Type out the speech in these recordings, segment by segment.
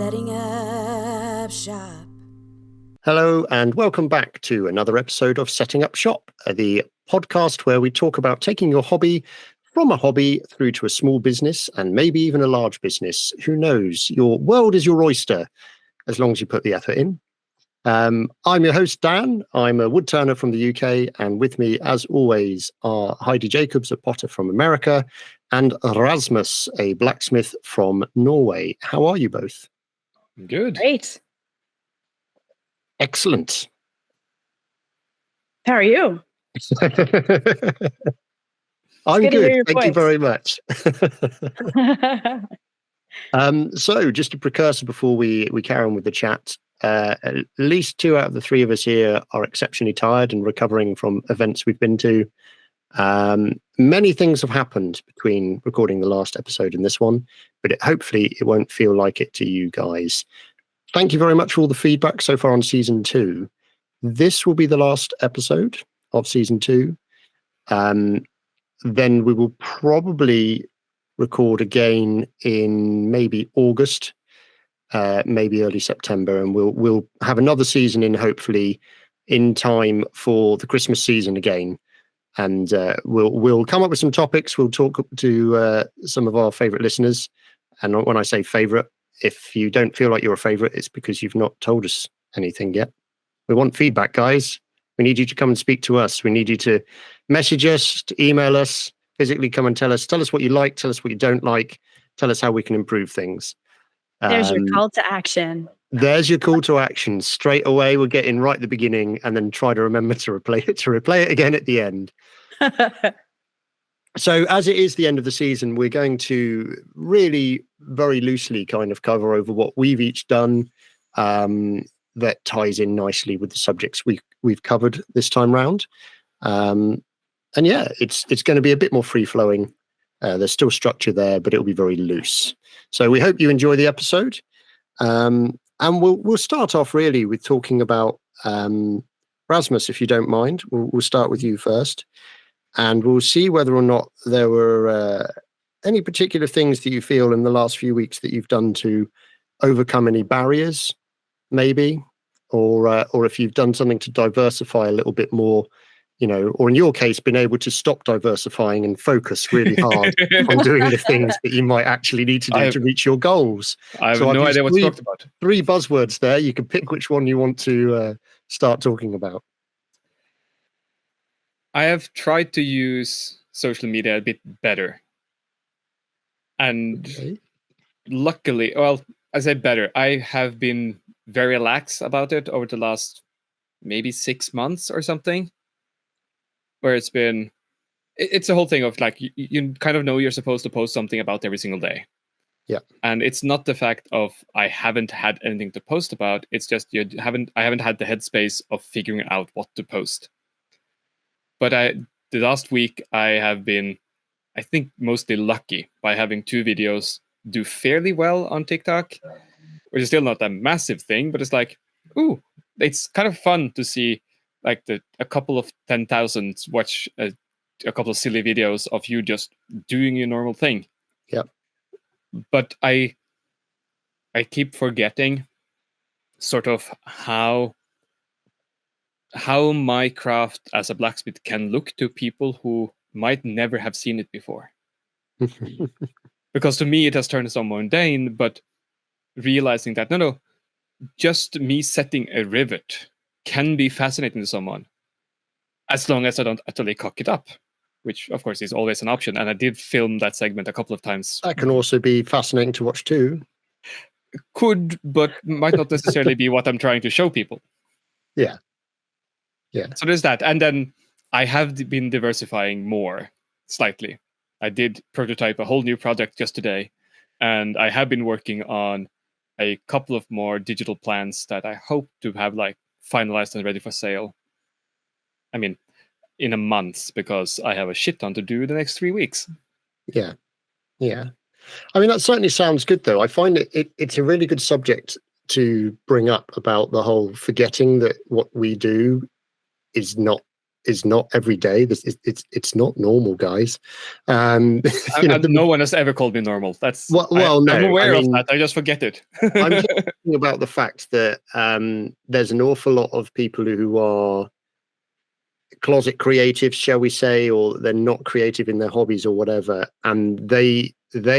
Setting up shop. Hello and welcome back to another episode of Setting Up Shop, the podcast where we talk about taking your hobby from a hobby through to a small business and maybe even a large business. Who knows? Your world is your oyster as long as you put the effort in. I'm your host, Dan. I'm a woodturner from the UK, and with me, as always, are Heidi Jacobs, a potter from America, and Rasmus, a blacksmith from Norway. How are you both? Good. Great. Excellent. How are you? I'm good. Thank you voice. very much. So just a precursor before we carry on with the chat. At least 2 out of the 3 of us here are exceptionally tired and recovering from events we've been to. Many things have happened between recording the last episode and this one, but hopefully it won't feel like it to you guys. Thank you very much for all the feedback so far on season 2. This will be the last episode of season 2. Then we will probably record again in maybe August, maybe early September, and we'll have another season in hopefully in time for the Christmas season again. And we'll come up with some topics. We'll talk to some of our favorite listeners. And when I say favorite, if you don't feel like you're a favorite, it's because you've not told us anything yet. We want feedback, guys. We need you to come and speak to us. We need you to message us, to email us, physically come and tell us what you like, tell us what you don't like, tell us how we can improve things. There's your call to action. There's your call to action. Straight away, we'll get in right at the beginning and then try to remember to replay it again at the end. So as it is the end of the season, we're going to really very loosely kind of cover over what we've each done that ties in nicely with the subjects we've covered this time round. And yeah, it's going to be a bit more free-flowing. There's still structure there, but it'll be very loose. So we hope you enjoy the episode. And we'll start off really with talking about Rasmus, if you don't mind. We'll start with you first. And we'll see whether or not there were any particular things that you feel in the last few weeks that you've done to overcome any barriers, maybe, or if you've done something to diversify a little bit more, you know, or in your case, been able to stop diversifying and focus really hard on doing the things that you might actually need to do to reach your goals. I have no idea what to talk about. 3 buzzwords there. You can pick which one you want to start talking about. I have tried to use social media a bit better. And luckily, well, I say better, I have been very lax about it over the last maybe 6 months or something. Where it's a whole thing of like, you kind of know you're supposed to post something about every single day. Yeah. And it's not the fact of I haven't had anything to post about. It's just I haven't had the headspace of figuring out what to post. But the last week I have been, I think, mostly lucky by having 2 videos do fairly well on TikTok, which is still not a massive thing, but it's like, ooh, it's kind of fun to see like a couple of 10,000 watch a couple of silly videos of you just doing your normal thing. Yeah. But I keep forgetting sort of how my craft as a blacksmith can look to people who might never have seen it before. Because to me it has turned so mundane, but realizing that no, just me setting a rivet can be fascinating to someone as long as I don't utterly cock it up, which of course is always an option. And I did film that segment a couple of times. That can also be fascinating to watch too. Could, but might not necessarily be what I'm trying to show people. Yeah. Yeah. So there's that. And then I have been diversifying more slightly. I did prototype a whole new project just today, and I have been working on a couple of more digital plans that I hope to have like finalized and ready for sale. I mean, in a month, because I have a shit ton to do the next 3 weeks. Yeah. Yeah. I mean, that certainly sounds good, though. I find it's a really good subject to bring up about the whole forgetting that what we do is not is not every day. It's not normal, guys. No one has ever called me normal. That's no. I'm aware of that. I just forget it. I'm just thinking about the fact that there's an awful lot of people who are closet creatives, shall we say, or they're not creative in their hobbies or whatever, and they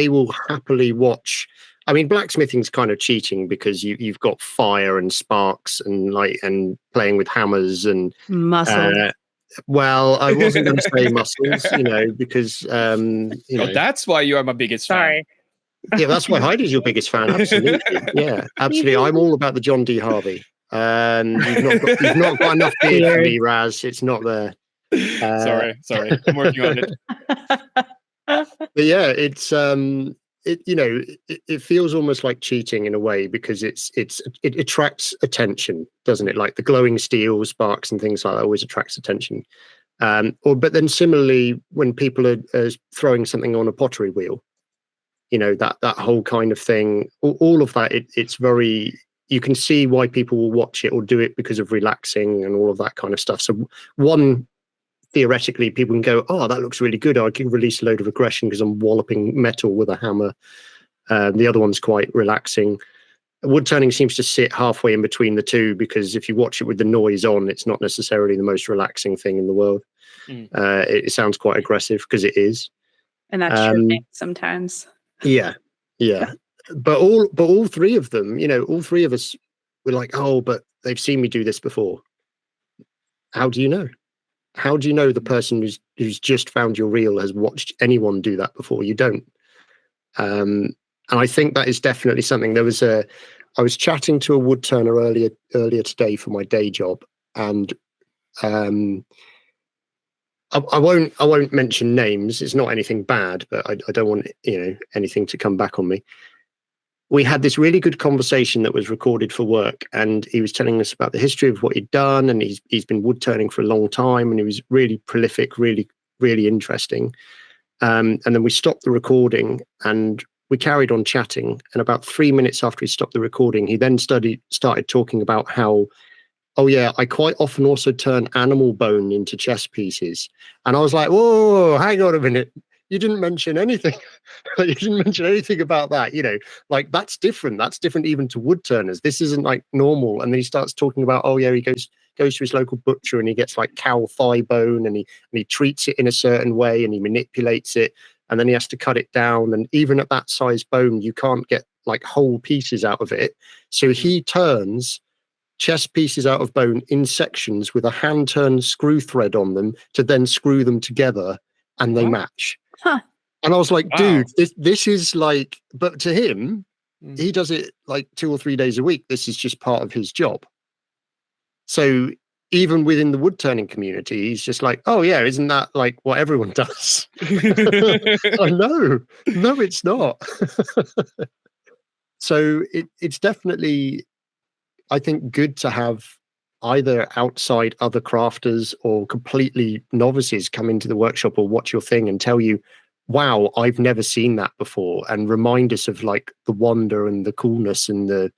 will happily watch. I mean, blacksmithing's kind of cheating because you've got fire and sparks and and playing with hammers and muscles. Well, I wasn't going to say muscles, because that's why you are my biggest fan. Yeah, that's why Heidi's your biggest fan. Absolutely, yeah, absolutely. I'm all about the John D. Harvey. You've not got enough beard for me, Raz. It's not there. Sorry, I'm working on it. But yeah, it's it feels almost like cheating in a way because it attracts attention, doesn't it? Like the glowing steel, sparks, and things like that always attracts attention. But then similarly, when people are throwing something on a pottery wheel, that whole kind of thing, all of that, it's very. You can see why people will watch it or do it because of relaxing and all of that kind of stuff. So theoretically, people can go, oh, that looks really good. I can release a load of aggression because I'm walloping metal with a hammer. The other one's quite relaxing. Wood turning seems to sit halfway in between the two because if you watch it with the noise on, it's not necessarily the most relaxing thing in the world. It sounds quite aggressive because it is. And that's true sometimes. Yeah. But all three of them, all three of us were like, oh, but they've seen me do this before. How do you know? How do you know the person who's just found your reel has watched anyone do that before? You don't. And I think that is definitely something. I was chatting to a wood turner earlier today for my day job, and I won't mention names. It's not anything bad, but I don't want anything to come back on me. We had this really good conversation that was recorded for work, and he was telling us about the history of what he'd done, and he's been wood turning for a long time, and he was really prolific, really, really interesting. And then we stopped the recording and we carried on chatting. And about 3 minutes after he stopped the recording, he then started talking about how, oh yeah, I quite often also turn animal bone into chess pieces. And I was like, whoa, hang on a minute. You didn't mention anything. You didn't mention anything about that. Like that's different. That's different even to wood turners. This isn't like normal. And then he starts talking about, oh yeah, he goes to his local butcher and he gets like cow thigh bone and he treats it in a certain way and he manipulates it. And then he has to cut it down. And even at that size bone, you can't get like whole pieces out of it. So he turns chess pieces out of bone in sections with a hand turned screw thread on them to then screw them together and they match. Huh. And I was like, dude, this is like, but to him, he does it like 2 or 3 days a week. This is just part of his job. So even within the wood turning community, he's just like, oh yeah, isn't that like what everyone does? No, it's not. So it's definitely, I think, good to have either outside other crafters or completely novices come into the workshop or watch your thing and tell you, wow, I've never seen that before, and remind us of like the wonder and the coolness and the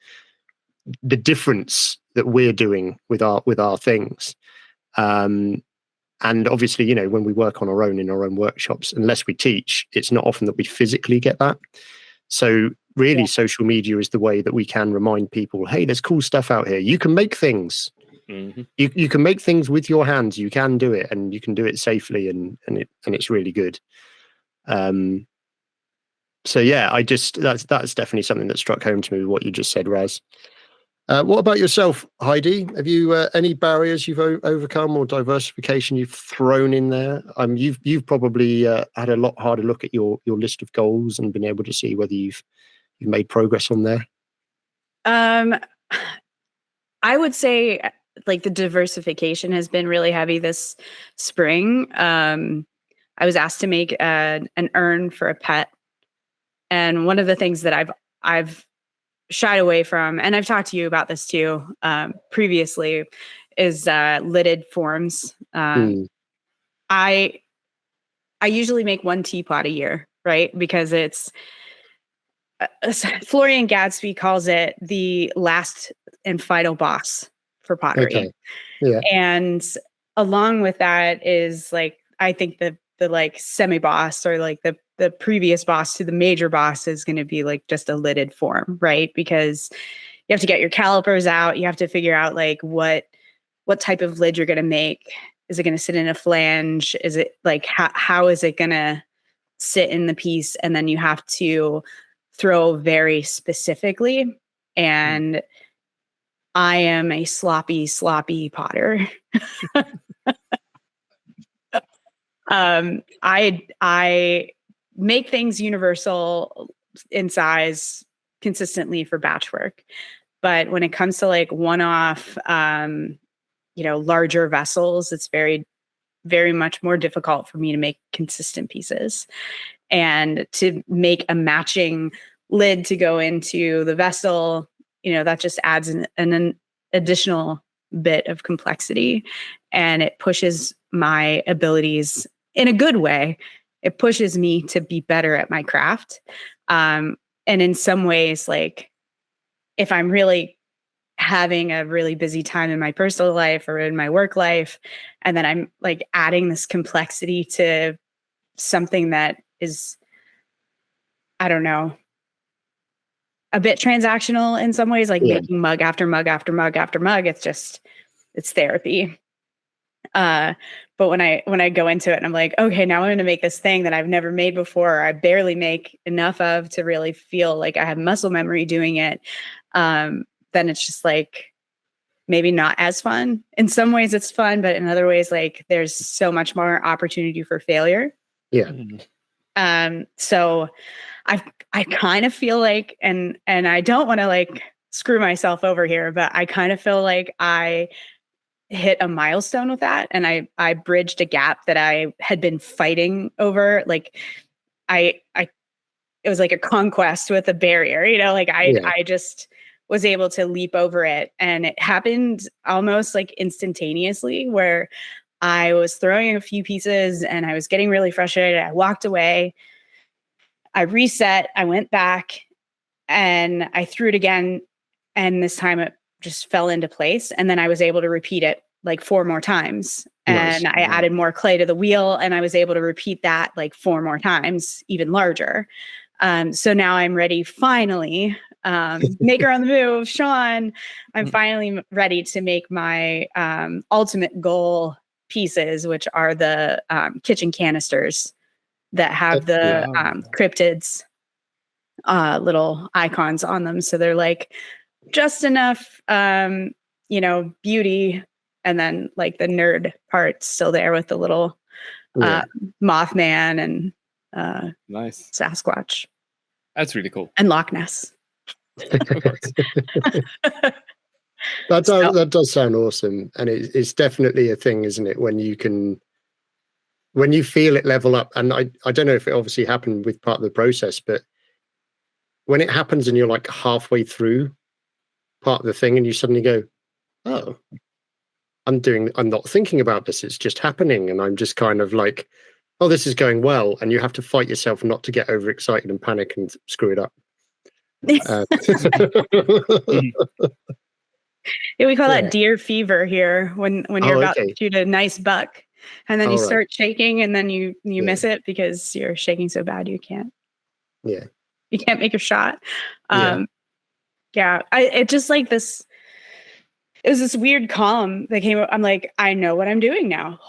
difference that we're doing with our things. And obviously, when we work on our own in our own workshops, unless we teach, it's not often that we physically get that. So really, social media is the way that we can remind people, hey, there's cool stuff out here. You can make things. Mm-hmm. You can make things with your hands. You can do it, and you can do it safely, and it's really good. So yeah, that's definitely something that struck home to me with what you just said, Raz. What about yourself, Heidi? Have you any barriers you've overcome or diversification you've thrown in there? You've probably had a lot harder look at your list of goals and been able to see whether you've made progress on there. I would say like the diversification has been really heavy this spring. I was asked to make an urn for a pet, and one of the things that I've shied away from, and I've talked to you about this too previously, is lidded forms. I usually make one teapot a year, right? Because it's Florian Gadsby calls it the last and final boss for pottery. Okay. Yeah. And along with that is like, I think the like semi boss or like the previous boss to the major boss is going to be like just a lidded form, right? Because you have to get your calipers out. You have to figure out like what type of lid you're going to make. Is it going to sit in a flange? Is it like, how is it going to sit in the piece? And then you have to throw very specifically. And I am a sloppy potter. I make things universal in size consistently for batch work. But when it comes to like one-off, larger vessels, it's very, very much more difficult for me to make consistent pieces. And to make a matching lid to go into the vessel, that just adds an additional bit of complexity, and it pushes my abilities in a good way. It pushes me to be better at my craft. And in some ways, like if I'm really having a really busy time in my personal life or in my work life, and then I'm like adding this complexity to something that is, I don't know, a bit transactional in some ways, like making mug after mug after mug after mug. It's therapy. But when I go into it and I'm like, okay, now I'm going to make this thing that I've never made before, or I barely make enough of to really feel like I have muscle memory doing it. Then it's just like maybe not as fun. In some ways it's fun, but in other ways, like there's so much more opportunity for failure. Yeah. So I kind of feel like, and I don't want to like screw myself over here, but I kind of feel like I hit a milestone with that. And I bridged a gap that I had been fighting over. Like it was like a conquest with a barrier, like I just was able to leap over it. And it happened almost like instantaneously, where I was throwing a few pieces and I was getting really frustrated. I walked away, I reset, I went back and I threw it again. And this time it just fell into place. And then I was able to repeat it like 4 more times. And I added more clay to the wheel, and I was able to repeat that like 4 more times, even larger. So now I'm ready, finally, maker on the move, Sean. I'm finally ready to make my ultimate goal pieces, which are the kitchen canisters that have the cryptids little icons on them. So they're like just enough, beauty, and then like the nerd part's still there with the little Mothman and nice Sasquatch. That's really cool. And Loch Ness. That does sound awesome, and it's definitely a thing, isn't it? When you feel it level up, and I don't know if it obviously happened with part of the process, but when it happens and you're like halfway through part of the thing, and you suddenly go, "Oh, I'm not thinking about this; it's just happening," and I'm just kind of like, "Oh, this is going well," and you have to fight yourself not to get overexcited and panic and screw it up. Yeah, we call that deer fever here when you're about to shoot a nice buck, and then you start shaking, and then you miss it because you're shaking so bad you can't make your shot. It just like this, it was this weird calm that came up. I'm like, I know what I'm doing now.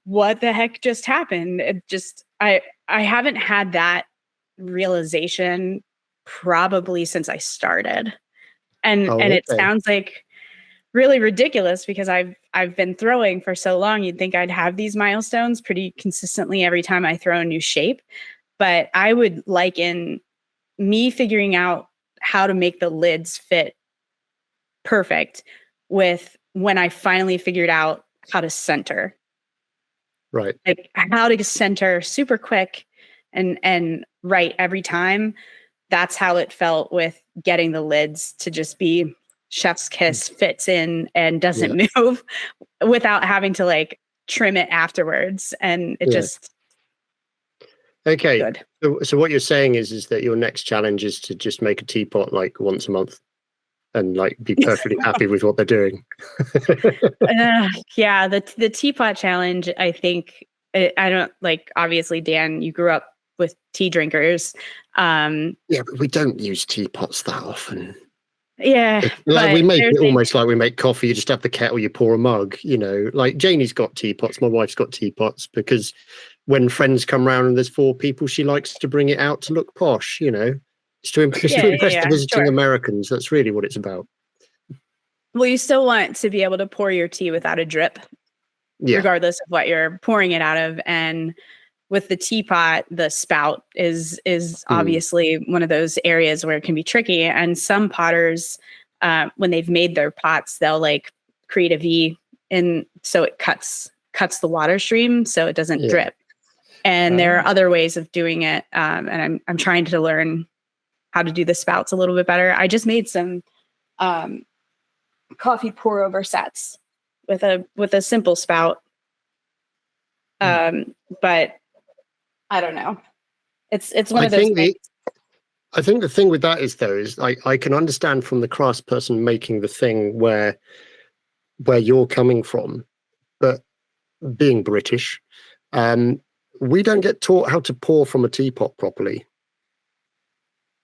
What the heck just happened? It just, I haven't had that realization probably since I started. And it sounds like really ridiculous because I've been throwing for so long. You'd think I'd have these milestones pretty consistently every time I throw a new shape. But I would liken me figuring out how to make the lids fit perfect with when I finally figured out how to center. Right. Like how to center super quick and right every time. That's how it felt with getting the lids to just be chef's kiss, fits in and doesn't move without having to like trim it afterwards. And it just good. So what you're saying is that your next challenge is to just make a teapot like once a month. and like be perfectly happy with what they're doing. Yeah, the teapot challenge, I think, I don't like, obviously, Dan, you grew up with tea drinkers. Yeah, but we don't use teapots that often. Yeah, Like we but make it almost like we make coffee. You just have the kettle, you pour a mug, like Janie's got teapots. My wife's got teapots because when friends come round and there's 4 people, she likes to bring it out to look posh, It's to impress the visiting sure. Americans. That's really what it's about. Well, you still want to be able to pour your tea without a drip, regardless of what you're pouring it out of. And with the teapot, the spout is obviously one of those areas where it can be tricky. And some potters, when they've made their pots, they'll like create a V, and so it cuts the water stream so it doesn't drip. And there are other ways of doing it. And I'm trying to learn how to do the spouts a little bit better. I just made some coffee pour over sets with a simple spout. But I don't know. It's one of those things. I think the thing with that is I can understand from the craftsperson making the thing where you're coming from, but being British, we don't get taught how to pour from a teapot properly.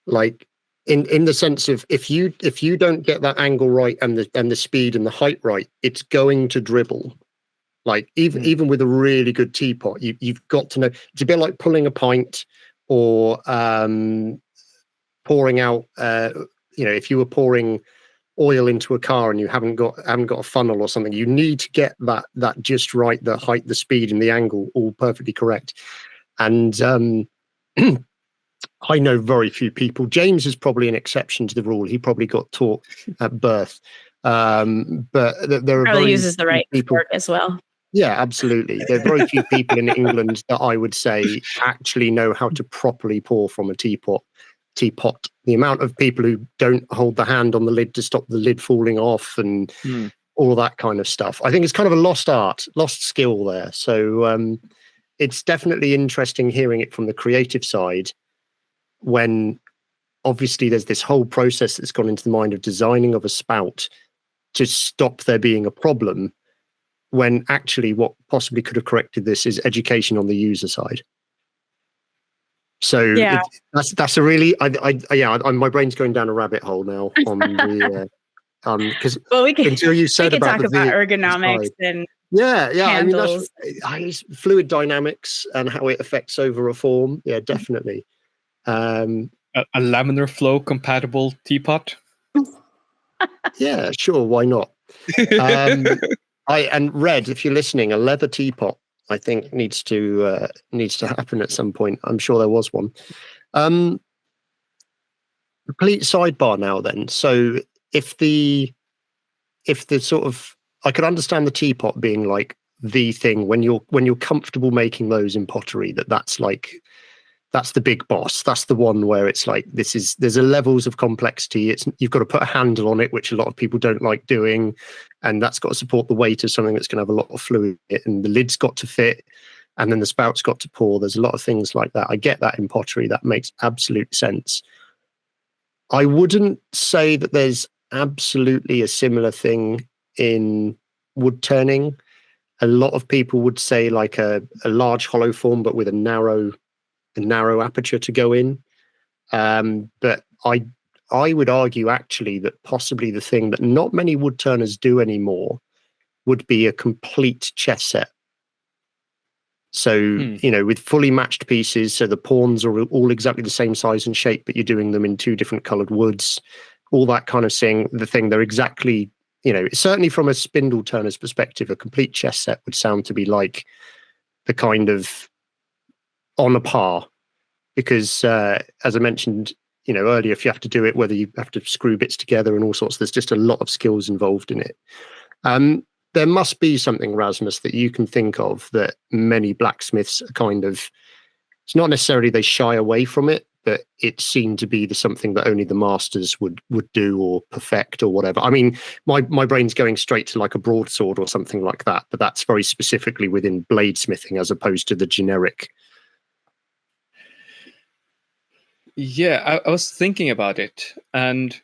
Like in the sense of if you don't get that angle right and the speed and the height right, it's going to dribble. Like even with a really good teapot, you've got to know. It's a bit like pulling a pint or pouring out. If you were pouring oil into a car and you haven't got a funnel or something, you need to get that just right, the height, the speed, and the angle all perfectly correct. And I know very few people. James is probably an exception to the rule. He probably got taught at birth. But there are probably uses the right fork as well. Yeah, absolutely. There are very few people in England that I would say actually know how to properly pour from a teapot. The amount of people who don't hold the hand on the lid to stop the lid falling off and all that kind of stuff. I think it's kind of a lost art, lost skill there. So it's definitely interesting hearing it from the creative side when obviously there's this whole process that's gone into the mind of designing of a spout to stop there being a problem, when actually what possibly could have corrected this is education on the user side. So that's a really, my brain's going down a rabbit hole now on the, because until you said we can talk about ergonomics and handles. I mean, that's fluid dynamics and how it affects over a form. Yeah, definitely. A laminar flow compatible teapot. Yeah, sure. Why not? And Red, if you're listening, a leather teapot, I think needs to happen at some point. I'm sure there was one. Complete sidebar now then. So if the sort of, I could understand the teapot being like the thing when you're comfortable making those in pottery, that's the big boss. That's the one where it's like there's a levels of complexity. You've got to put a handle on it, which a lot of people don't like doing, and that's got to support the weight of something that's going to have a lot of fluid in it, and the lid's got to fit, and then the spout's got to pour. There's a lot of things like that. I get that in pottery. That makes absolute sense. I wouldn't say that there's absolutely a similar thing in wood turning. A lot of people would say like a large hollow form, but with a narrow aperture to go in. But I would argue actually that possibly the thing that not many wood turners do anymore would be a complete chess set. So, with fully matched pieces, so the pawns are all exactly the same size and shape, but you're doing them in 2 different colored woods, all that kind of thing. They're exactly, certainly from a spindle turner's perspective, a complete chess set would sound to be like the kind of on a par, because as I mentioned, earlier, if you have to do it, whether you have to screw bits together and all sorts, there's just a lot of skills involved in it. There must be something, Rasmus, that you can think of that many blacksmiths are kind of, it's not necessarily they shy away from it, but it seemed to be something that only the masters would do or perfect or whatever. I mean, my brain's going straight to like a broadsword or something like that, but that's very specifically within bladesmithing as opposed to the generic. Yeah, I was thinking about it, and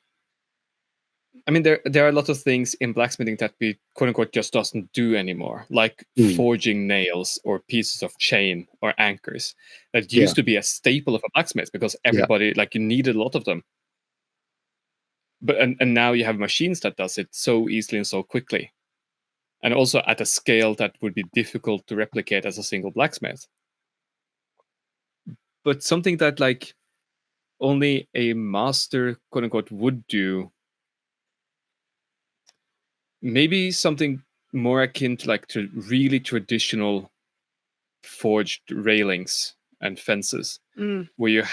I mean, there are a lot of things in blacksmithing that we quote unquote just doesn't do anymore, like forging nails or pieces of chain or anchors that used to be a staple of a blacksmith because everybody like you needed a lot of them. But and now you have machines that does it so easily and so quickly, and also at a scale that would be difficult to replicate as a single blacksmith. But something that like only a master quote unquote would do. Maybe something more akin to like to really traditional forged railings and fences, where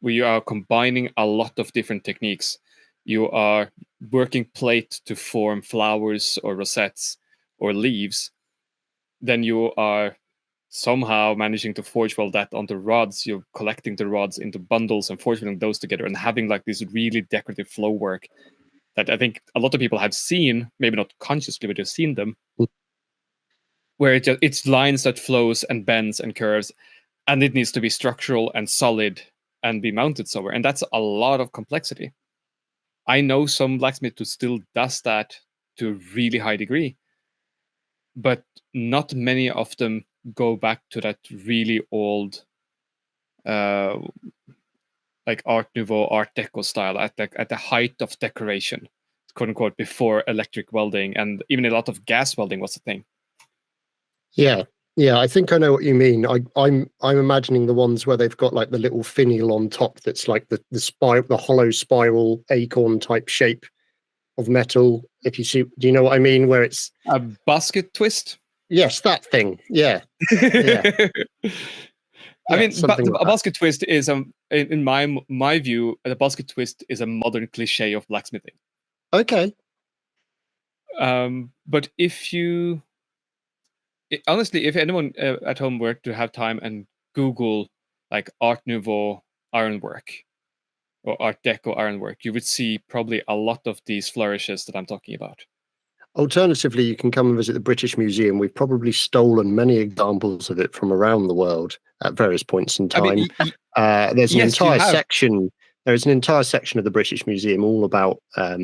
you are combining a lot of different techniques. You are working plate to form flowers or rosettes or leaves. Then you are somehow managing to forge well that onto rods. You're collecting the rods into bundles and forging those together and having like this really decorative flow work that I think a lot of people have seen, maybe not consciously, but they've seen them, where it's lines that flows and bends and curves, and it needs to be structural and solid and be mounted somewhere. And that's a lot of complexity. I know some blacksmith who still does that to a really high degree, but not many of them go back to that really old like Art Nouveau, Art Deco style at the height of decoration, quote unquote, before electric welding, and even a lot of gas welding was a thing. Yeah, I think I know what you mean. I'm imagining the ones where they've got like the little finial on top that's like the hollow spiral acorn type shape of metal. If you see, do you know what I mean? Where it's a basket twist. Yes, that thing. Yeah. Yeah. I mean, a basket twist is in my view, the basket twist is a modern cliche of blacksmithing. Okay. But honestly, if anyone at home were to have time and Google like Art Nouveau ironwork or Art Deco ironwork, you would see probably a lot of these flourishes that I'm talking about. Alternatively, you can come and visit the British Museum. We've probably stolen many examples of it from around the world at various points in time. I mean, there's an entire section. There is an entire section of the British Museum all about. I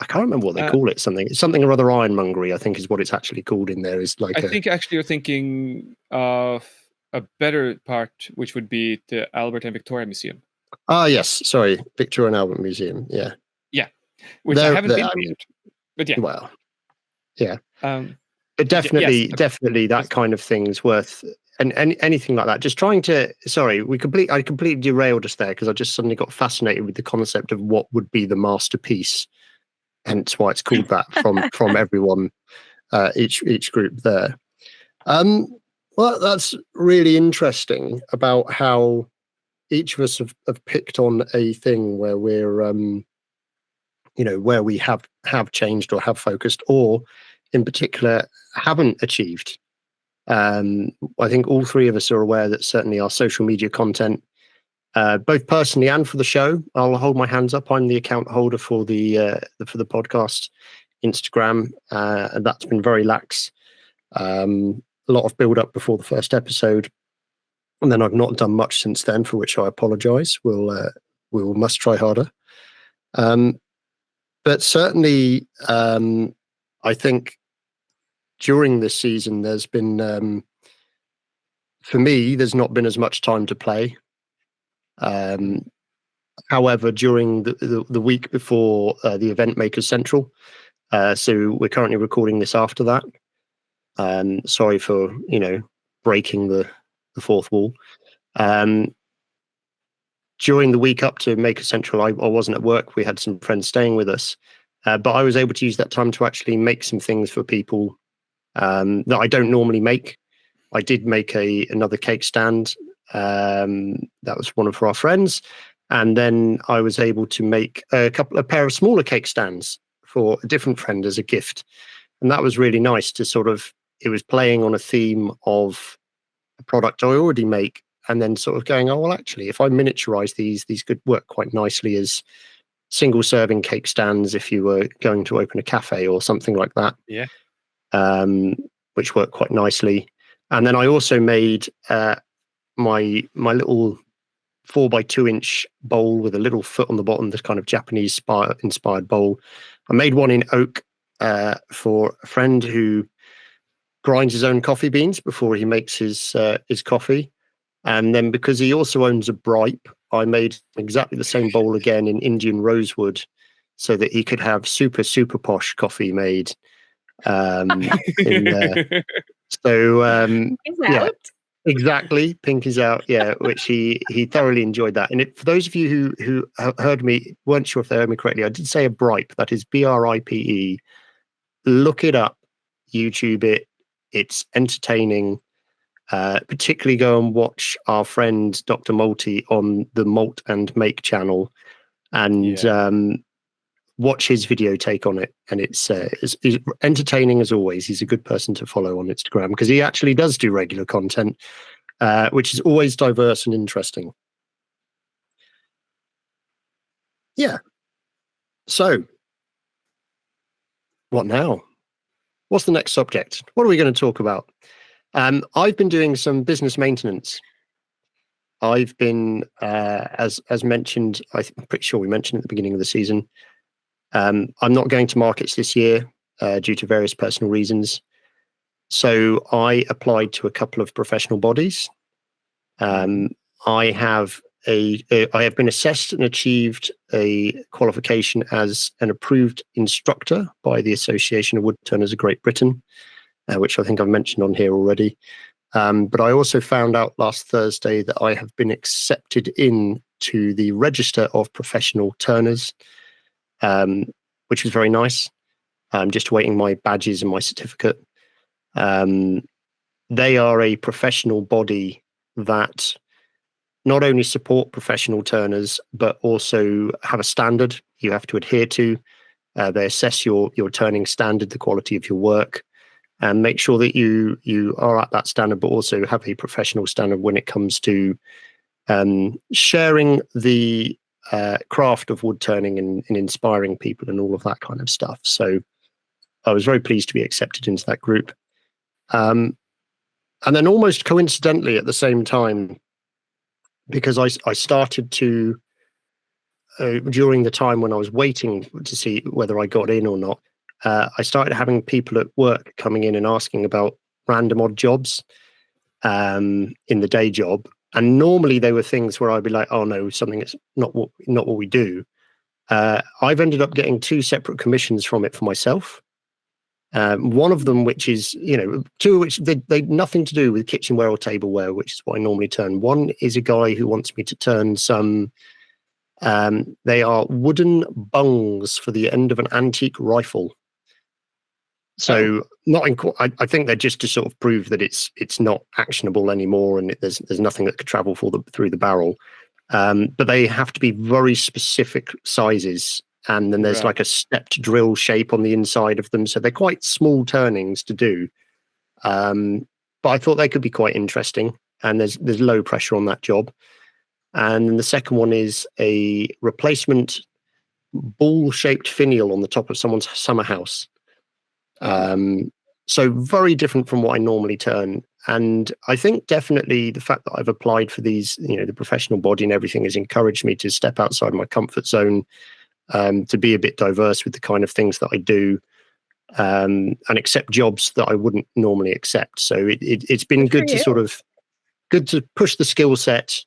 can't remember what they call it. Something or other ironmongery, I think, is what it's actually called in there. Is like I think actually you're thinking of a better part, which would be the Albert and Victoria Museum. Ah, yes. Sorry, Victoria and Albert Museum. Yeah. Yeah, which I haven't been to yet. But yeah. Well, yeah. But definitely that kind of thing's worth, and anything like that. Just trying to. Sorry, I completely derailed us there because I just suddenly got fascinated with the concept of what would be the masterpiece. Hence why it's called that from everyone, each group there. Well, that's really interesting about how each of us have picked on a thing where we're where we have changed or have focused, or in particular haven't achieved. I think all three of us are aware that certainly our social media content, both personally and for the show, I'll hold my hands up. I'm the account holder for the podcast Instagram, and that's been very lax. A lot of build up before the first episode, and then I've not done much since then, for which I apologise. We must try harder. But certainly, I think during this season, there's been, for me, there's not been as much time to play. However, during the week before the event Makers Central, so we're currently recording this after that. Sorry for breaking the fourth wall. During the week up to Maker Central, I wasn't at work. We had some friends staying with us, but I was able to use that time to actually make some things for people that I don't normally make. I did make another cake stand. That was one of our friends, and then I was able to make a pair of smaller cake stands for a different friend as a gift, and that was really nice to sort of. It was playing on a theme of a product I already make. And then sort of going, oh, well, actually, if I miniaturize these could work quite nicely as single serving cake stands if you were going to open a cafe or something like that. Yeah. Which worked quite nicely. And then I also made my little 4x2 inch bowl with a little foot on the bottom, this kind of Japanese inspired bowl. I made one in oak for a friend who grinds his own coffee beans before he makes his coffee. And then because he also owns a Bripe, I made exactly the same bowl again in Indian rosewood so that he could have super posh coffee made in there. So yeah, exactly. Pink is out. Yeah, which he thoroughly enjoyed that. And for those of you who heard me, weren't sure if they heard me correctly, I did say a Bripe. That is BRIPE. Look it up, YouTube it. It's entertaining. Particularly go and watch our friend Dr. Malty on the Malt and Make channel, and watch his video take on it. And it's entertaining as always. He's a good person to follow on Instagram because he actually does do regular content, which is always diverse and interesting. Yeah. So, what now? What's the next subject? What are we going to talk about? I've been doing some business maintenance. I've been, as mentioned, I'm pretty sure we mentioned at the beginning of the season, I'm not going to markets this year due to various personal reasons. So I applied to a couple of professional bodies. I have been assessed and achieved a qualification as an approved instructor by the Association of Woodturners of Great Britain, which I think I've mentioned on here already. But I also found out last Thursday that I have been accepted into the Register of Professional Turners, which was very nice. I'm just awaiting my badges and my certificate. They are a professional body that not only support professional turners, but also have a standard you have to adhere to. They assess your turning standard, the quality of your work, and make sure that you are at that standard, but also have a professional standard when it comes to sharing the craft of wood turning and inspiring people and all of that kind of stuff. So I was very pleased to be accepted into that group. And then almost coincidentally at the same time, because I started to, during the time when I was waiting to see whether I got in or not, I started having people at work coming in and asking about random odd jobs in the day job. And normally they were things where I'd be like, oh no, something that's not what we do. I've ended up getting 2 separate commissions from it for myself. One of them, which is, 2 of which they nothing to do with kitchenware or tableware, which is what I normally turn. One is a guy who wants me to turn some, they are wooden bungs for the end of an antique rifle. So I think they're just to sort of prove that it's not actionable anymore, and there's nothing that could travel through the barrel. But they have to be very specific sizes, and then there's like a stepped drill shape on the inside of them, so they're quite small turnings to do. But I thought they could be quite interesting, and there's low pressure on that job. And then the second one is a replacement ball-shaped finial on the top of someone's summer house. So very different from what I normally turn. And I think definitely the fact that I've applied for these, the professional body and everything has encouraged me to step outside my comfort zone, to be a bit diverse with the kind of things that I do, and accept jobs that I wouldn't normally accept. So it's been good to push the skill set.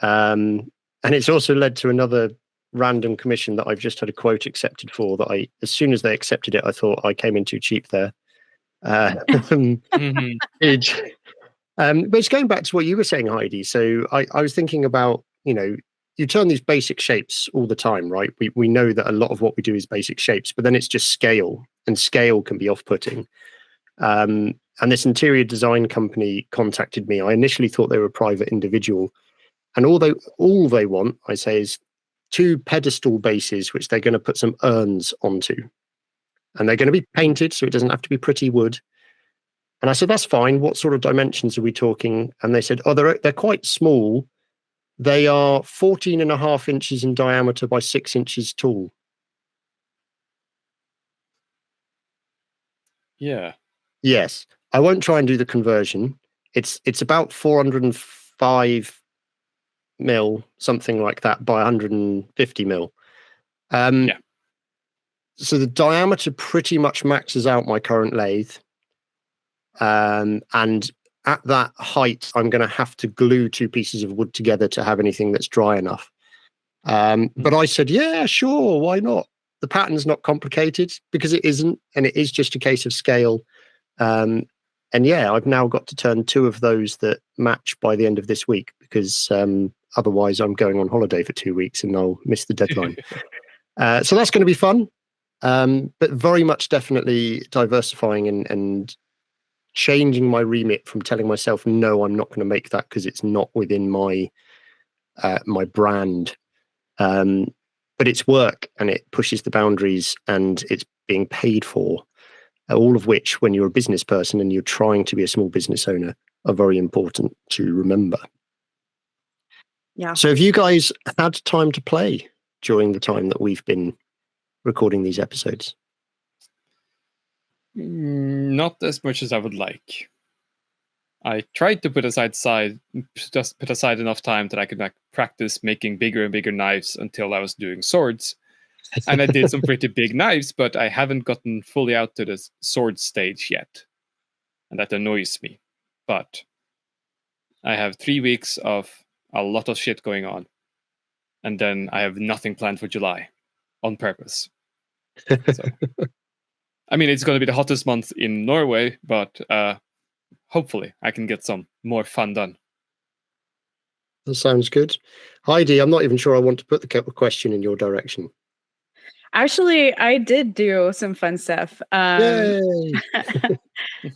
And it's also led to another random commission that I've just had a quote accepted for, that as soon as they accepted it, I thought I came in too cheap there. But it's going back to what you were saying, Heidi. So I was thinking about, you turn these basic shapes all the time, right? We know that a lot of what we do is basic shapes, but then it's just scale, and scale can be off-putting. And this interior design company contacted me. I initially thought they were a private individual, and all they want, I say, is 2 pedestal bases, which they're going to put some urns onto. And they're going to be painted, so it doesn't have to be pretty wood. And I said, that's fine. What sort of dimensions are we talking? And they said, oh, they're quite small. They are 14.5 inches in diameter by 6 inches tall. Yeah. Yes. I won't try and do the conversion. It's about 405 mil, something like that, by 150 mil. Yeah. So the diameter pretty much maxes out my current lathe. And at that height, I'm going to have to glue 2 pieces of wood together to have anything that's dry enough. But I said, yeah, sure, why not? The pattern's not complicated, because it isn't, and it is just a case of scale. And yeah, I've now got to turn 2 of those that match by the end of this week, because otherwise I'm going on holiday for 2 weeks and I'll miss the deadline. So that's going to be fun, but very much definitely diversifying and changing my remit from telling myself, no, I'm not going to make that because it's not within my my brand. But it's work, and it pushes the boundaries, and it's being paid for. All of which, when you're a business person and you're trying to be a small business owner, are very important to remember. Yeah. So have you guys had time to play during the time that we've been recording these episodes? Not as much as I would like. I tried to put aside enough time that I could like practice making bigger and bigger knives until I was doing swords. And I did some pretty big knives, but I haven't gotten fully out to the sword stage yet. And that annoys me. But I have 3 weeks of a lot of shit going on. And then I have nothing planned for July on purpose. So, I mean, it's going to be the hottest month in Norway, but hopefully I can get some more fun done. That sounds good. Heidi, I'm not even sure I want to put the question in your direction. Actually, I did do some fun stuff. Yay!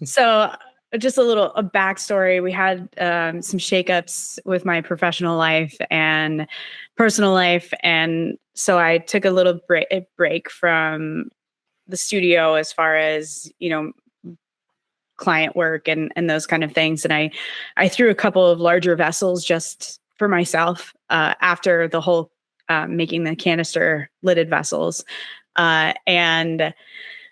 So just a backstory. We had some shakeups with my professional life and personal life. And so I took a little break from the studio as far as, client work and those kind of things. And I threw a couple of larger vessels just for myself after the whole making the canister lidded vessels. And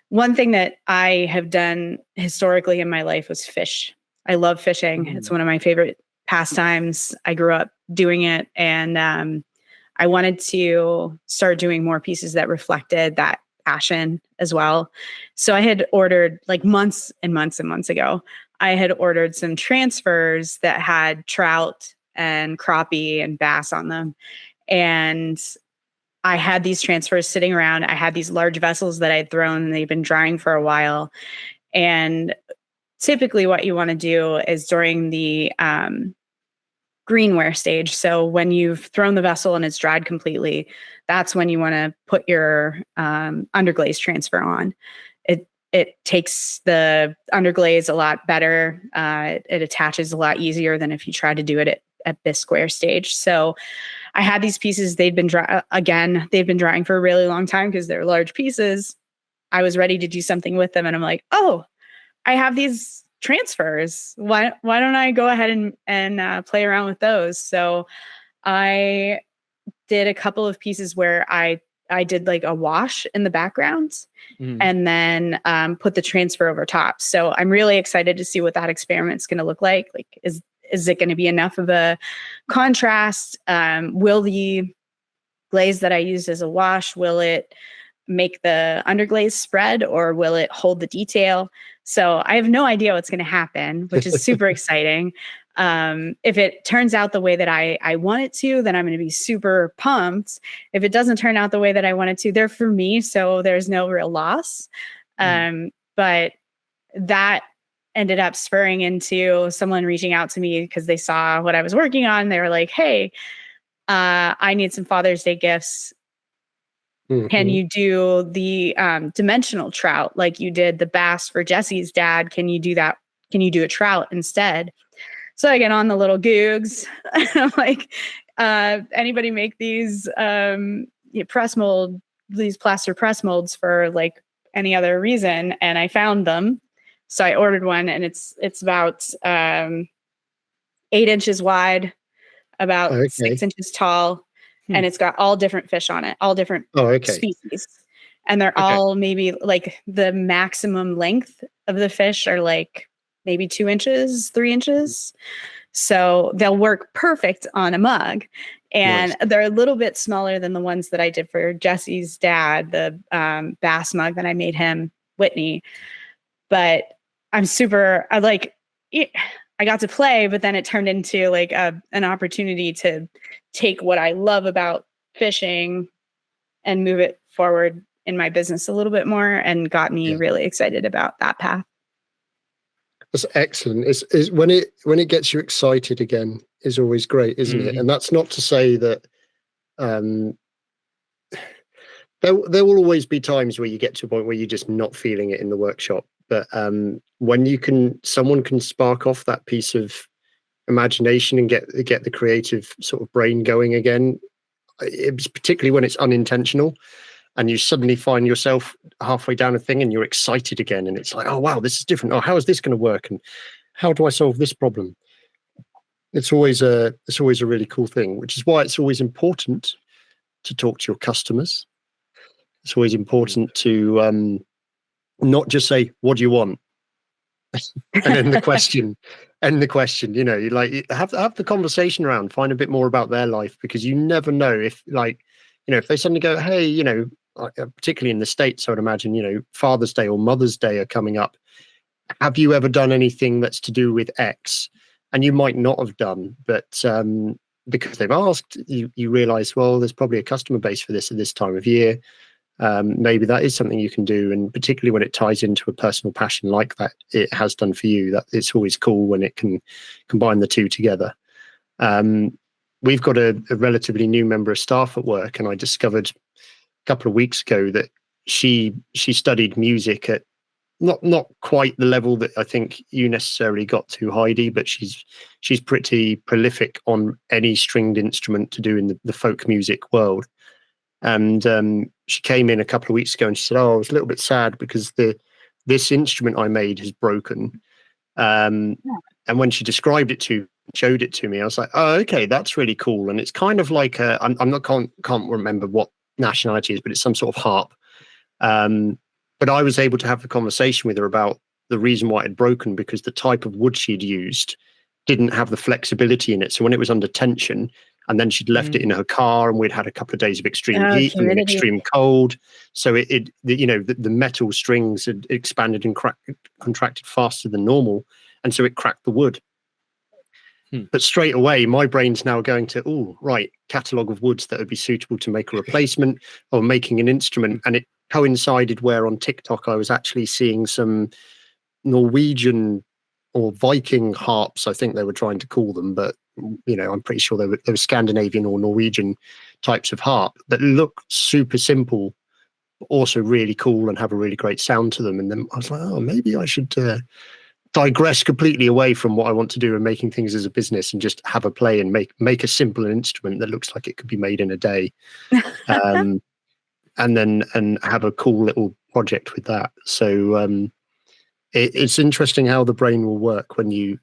one thing that I have done historically in my life was fish. I love fishing. It's one of my favorite pastimes. I grew up doing it, and I wanted to start doing more pieces that reflected that passion as well. So I had ordered, like months and months and months ago, I had ordered some transfers that had trout and crappie and bass on them. And I had these transfers sitting around. I had these large vessels that I had thrown, and they've been drying for a while. And typically what you want to do is during the greenware stage. So when you've thrown the vessel and it's dried completely, that's when you want to put your underglaze transfer on. It takes the underglaze a lot better. It attaches a lot easier than if you try to do it at bisqueware stage. So I had these pieces. They've been drying for a really long time because they're large pieces. I was ready to do something with them, and I'm like, oh, I have these transfers. Why don't I go ahead and play around with those? So I did a couple of pieces where I did like a wash in the background and then put the transfer over top. So I'm really excited to see what that experiment's going to look like. Like, is it going to be enough of a contrast? Will the glaze that I used as a wash, will it make the underglaze spread, or will it hold the detail? So I have no idea what's going to happen, which is super exciting. If it turns out the way that I want it to, then I'm going to be super pumped. If it doesn't turn out the way that I want it to, they're for me, so there's no real loss. But that ended up spurring into someone reaching out to me because they saw what I was working on. They were like, hey, I need some Father's Day gifts. Can you do the dimensional trout like you did the bass for Jesse's dad? Can you do that? Can you do a trout instead? So I get on the little Googs. I'm like, anybody make these these plaster press molds for like any other reason? And I found them. So I ordered one, and it's about 8 inches wide, about 6 inches tall. And it's got all different fish on it, all different species. And they're all maybe like the maximum length of the fish are like maybe 2 inches, 3 inches. So they'll work perfect on a mug. And Nice. they're a little bit smaller than the ones that I did for Jesse's dad, the bass mug that I made him, Whitney. But I'm super, I got to play, but then it turned into like an opportunity to take what I love about fishing and move it forward in my business a little bit more, and got me really excited about that path. That's excellent. It's when it gets you excited again is always great, isn't it? And that's not to say that there will always be times where you get to a point where you're just not feeling it in the workshop. But when someone can spark off that piece of imagination and get the creative sort of brain going again, it's particularly when it's unintentional, and you suddenly find yourself halfway down a thing and you're excited again, and it's like, oh wow, this is different. Oh, how is this going to work? And how do I solve this problem? It's always a really cool thing, which is why it's always important to talk to your customers. It's always important to not just say, what do you want? And then the question, you know, you like have the conversation around, find a bit more about their life, because you never know if, like, you know, if they suddenly go, hey, you know, particularly in the States, I would imagine, you know, Father's Day or Mother's Day are coming up. Have you ever done anything that's to do with X? And you might not have done, but because they've asked, you realize, well, there's probably a customer base for this at this time of year. Maybe that is something you can do. And particularly when it ties into a personal passion like that, it has done for you, that it's always cool when it can combine the two together. We've got a relatively new member of staff at work, and I discovered a couple of weeks ago that she studied music at not quite the level that I think you necessarily got to, Heidi, but she's pretty prolific on any stringed instrument to do in the folk music world. And she came in a couple of weeks ago and she said, oh, I was a little bit sad because this instrument I made has broken. And when she described it showed it to me, I was like, oh, okay, that's really cool. And it's kind of like can't remember what nationality it is, but it's some sort of harp. But I was able to have the conversation with her about the reason why it had broken, because the type of wood she'd used didn't have the flexibility in it. So when it was under tension, and then she'd left it in her car, and we'd had a couple of days of extreme heat and extreme cold. So the metal strings had expanded and contracted faster than normal. And so it cracked the wood. But straight away, my brain's now going to, oh, right, catalogue of woods that would be suitable to make a replacement or making an instrument. And it coincided where on TikTok I was actually seeing some Norwegian or Viking harps, I think they were trying to call them, but you know, I'm pretty sure they were Scandinavian or Norwegian types of harp that look super simple, but also really cool and have a really great sound to them. And then I was like, oh, maybe I should digress completely away from what I want to do and making things as a business, and just have a play and make a simple instrument that looks like it could be made in a day. And have a cool little project with that. So it's interesting how the brain will work when you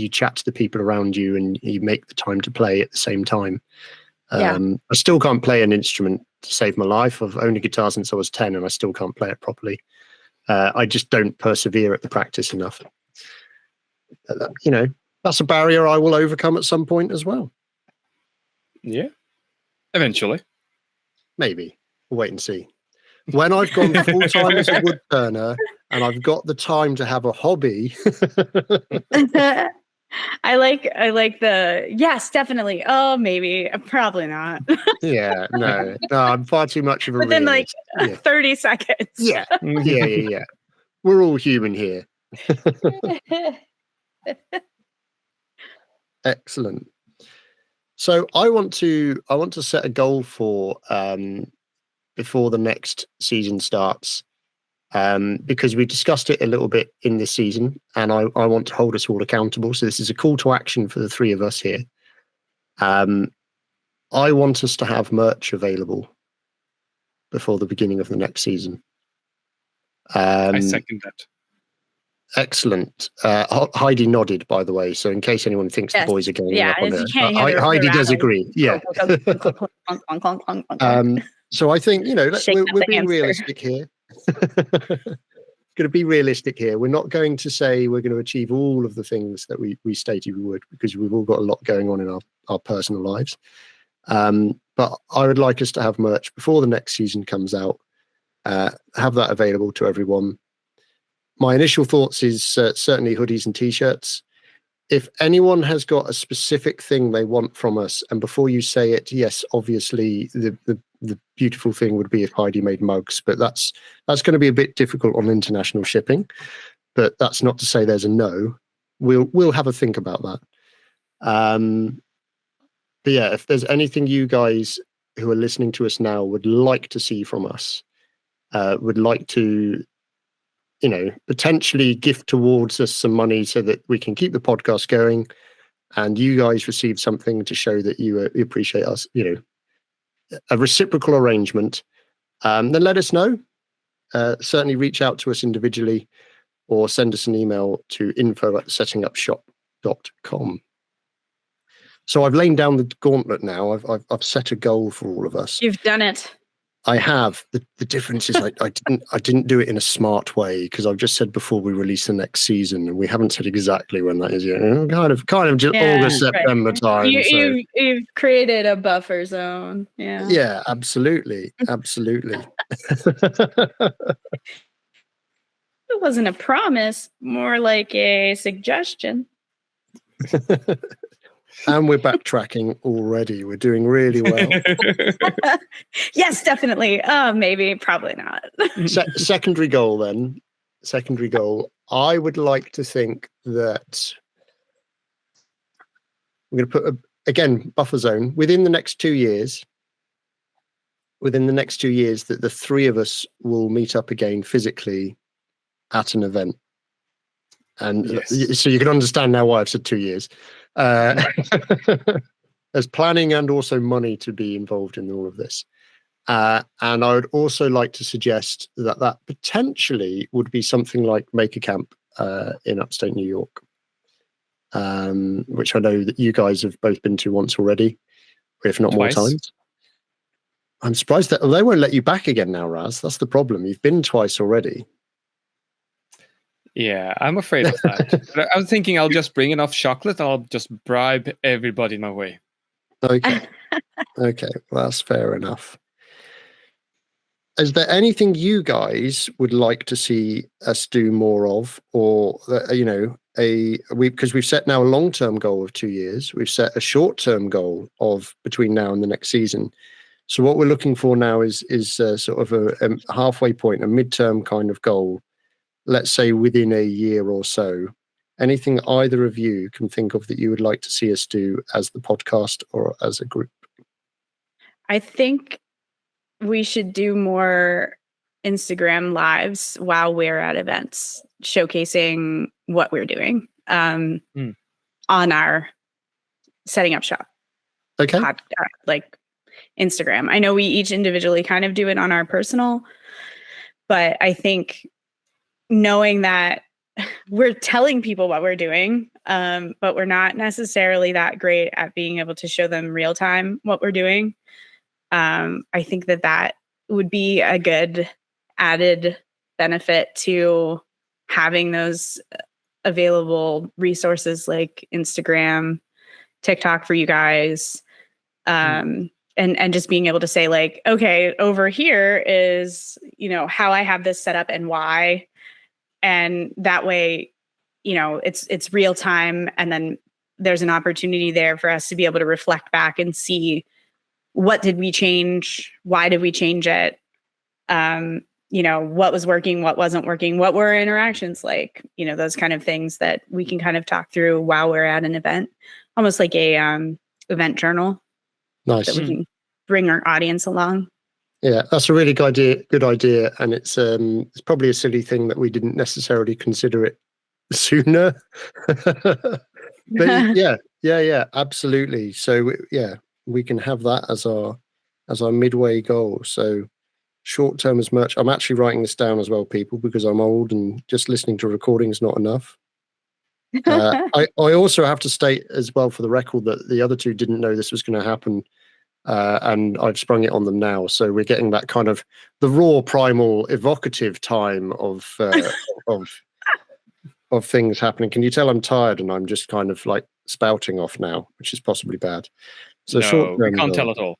chat to the people around you and you make the time to play at the same time. I still can't play an instrument to save my life. I've owned a guitar since I was 10 and I still can't play it properly. I just don't persevere at the practice enough. You know, that's a barrier I will overcome at some point as well. Yeah, eventually. Maybe. We'll wait and see. When I've gone full-time as a wood turner and I've got the time to have a hobby. I like the, yes, definitely. Oh, maybe, probably not. No, I'm far too much of a Within realist. 30 seconds. Yeah. We're all human here. Excellent. So I want to set a goal for before the next season starts, because we discussed it a little bit in this season, and I want to hold us all accountable. So this is a call to action for the three of us here. I want us to have merch available before the beginning of the next season. I second that. Excellent. Heidi nodded, by the way. So in case anyone thinks the boys are going up on her, Heidi does agree. Yeah. So I think, you know, we're being realistic here. to be realistic here. We're not going to say we're going to achieve all of the things that we stated we would, because we've all got a lot going on in our personal lives. But I would like us to have merch before the next season comes out, have that available to everyone. My initial thoughts is certainly hoodies and t-shirts. If anyone has got a specific thing they want from us, and before you say it, yes, obviously the beautiful thing would be if Heidi made mugs, but that's going to be a bit difficult on international shipping. But that's not to say there's a no. We'll have a think about that. But yeah, if there's anything you guys who are listening to us now would like to see from us, would like to, potentially gift towards us some money so that we can keep the podcast going, and you guys receive something to show that you appreciate us, a reciprocal arrangement, then let us know. Certainly reach out to us individually or send us an email to info@settingupshop.com. So I've lain down the gauntlet now. I've set a goal for all of us. You've done it. I have. The difference is I didn't do it in a smart way, because I've just said before we release the next season, and we haven't said exactly when that is yet. Kind of just August, September time. You've created a buffer zone. Yeah. Yeah, absolutely. It wasn't a promise, more like a suggestion. And we're backtracking already. We're doing really well. Yes, definitely. Maybe, probably not. Secondary goal then. Secondary goal. I would like to think that we're going to put, again, buffer zone within the next 2 years. Within the next 2 years, that the three of us will meet up again physically at an event. And yes. So you can understand now why I've said 2 years. There's planning and also money to be involved in all of this. And I would also like to suggest that potentially would be something like Maker Camp in upstate New York, which I know that you guys have both been to once already, if not Twice. More times. I'm surprised that they won't let you back again now, Raz. That's the problem. You've been twice already. Yeah, I'm afraid of that. But I was thinking I'll just bring enough chocolate and I'll just bribe everybody my way. Okay. Okay, well, that's fair enough. Is there anything you guys would like to see us do more of, or because we've set now a long-term goal of 2 years, we've set a short-term goal of between now and the next season. So what we're looking for now is sort of a halfway point, a midterm kind of goal. Let's say within a year or so. Anything either of you can think of that you would like to see us do as the podcast or as a group? I think we should do more Instagram lives while we're at events, showcasing what we're doing on our Setting Up Shop. Okay. Like Instagram. I know we each individually kind of do it on our personal, but I think knowing that we're telling people what we're doing, but we're not necessarily that great at being able to show them real time what we're doing. I think that would be a good added benefit to having those available resources like Instagram, TikTok for you guys, and just being able to say like, okay, over here is, how I have this set up and why. And that way, it's real time. And then there's an opportunity there for us to be able to reflect back and see what did we change? Why did we change it? What was working, what wasn't working, what were our interactions like? Those kind of things that we can kind of talk through while we're at an event, almost like a event journal. Nice. That we can bring our audience along. Yeah, that's a really good idea, and it's probably a silly thing that we didn't necessarily consider it sooner. But yeah, absolutely. So we can have that as our midway goal. So short term as merch. I'm actually writing this down as well, people, because I'm old and just listening to recording is not enough. I also have to state as well for the record that the other two didn't know this was going to happen. and I've sprung it on them now. So we're getting that kind of the raw, primal, evocative time of things happening. Can you tell I'm tired and I'm just kind of like spouting off now, which is possibly bad. So No, we can't tell at all.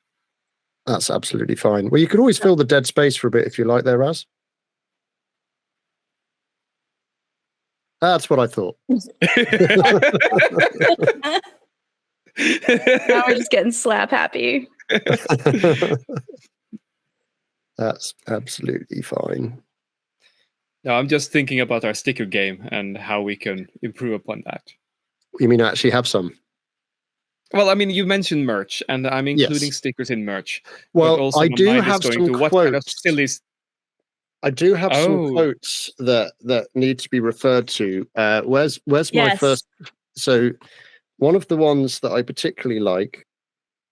That's absolutely fine. Well, you could always fill the dead space for a bit if you like there, Raz. That's what I thought. Now we're just getting slap happy. That's absolutely fine. No, I'm just thinking about our sticker game and how we can improve upon that. You mean actually have some? Well, I mean, you mentioned merch, and I'm including Yes. stickers in merch. Well, but also I my do mind have is going some to what kind of quotes. silly. I do have some Oh. quotes that need to be referred to. Where's my Yes. first? So one of the ones that I particularly like,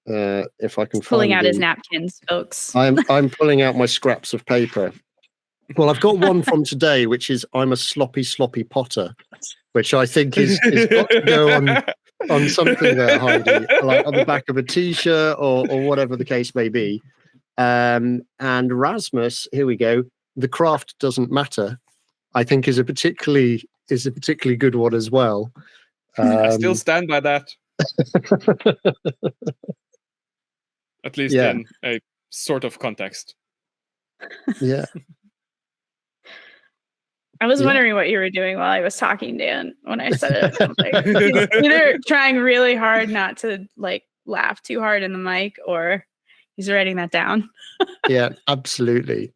if I can Pulling find out his them, napkins, folks. I'm pulling out my scraps of paper. Well, I've got one from today, which is "I'm a sloppy potter," which I think is got to go on something there, Heidi, like on the back of a T-shirt or whatever the case may be. And Rasmus, here we go. The craft doesn't matter. I think is a particularly good one as well. I still stand by that. At least in a sort of context. Yeah. I was wondering what you were doing while I was talking, Dan, when I said it. I'm like, he's either trying really hard not to like laugh too hard in the mic, or he's writing that down. Yeah, absolutely.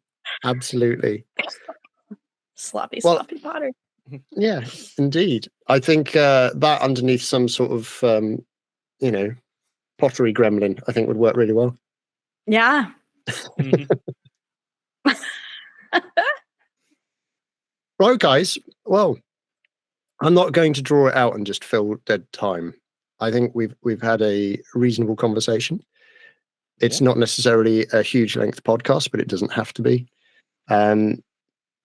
Sloppy Potter. Yeah, indeed. I think that underneath some sort of pottery gremlin, I think would work really well. Yeah. Mhm. Right, guys. Well, I'm not going to draw it out and just fill dead time. I think we've had a reasonable conversation. It's not necessarily a huge length podcast, but it doesn't have to be. And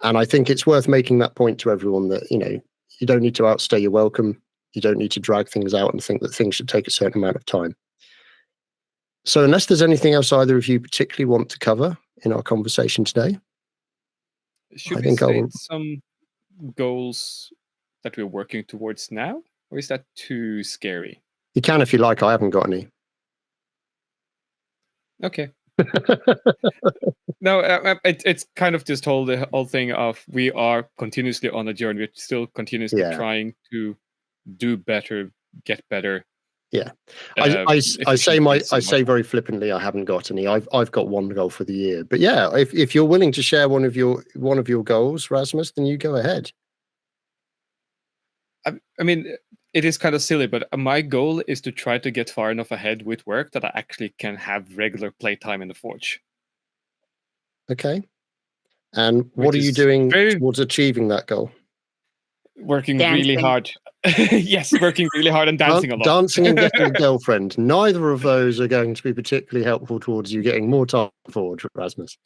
I think it's worth making that point to everyone that, you don't need to outstay your welcome. You don't need to drag things out and think that things should take a certain amount of time. So unless there's anything else either of you particularly want to cover in our conversation today, Should we state some goals that we're working towards now, or is that too scary? You can if you like. I haven't got any. Okay. No, it's kind of just the whole thing of we are continuously on a journey. We're still continuously trying to do better, get better. Yeah, I say very flippantly, I haven't got any. I've got one goal for the year, but yeah, if you're willing to share one of your goals, Rasmus, then you go ahead. I mean, it is kind of silly, but my goal is to try to get far enough ahead with work that I actually can have regular playtime in the Forge. Okay, and what are you doing towards achieving that goal? Working really hard. Yes, working really hard and dancing a lot. Dancing and getting a girlfriend. Neither of those are going to be particularly helpful towards you getting more time forward, Rasmus.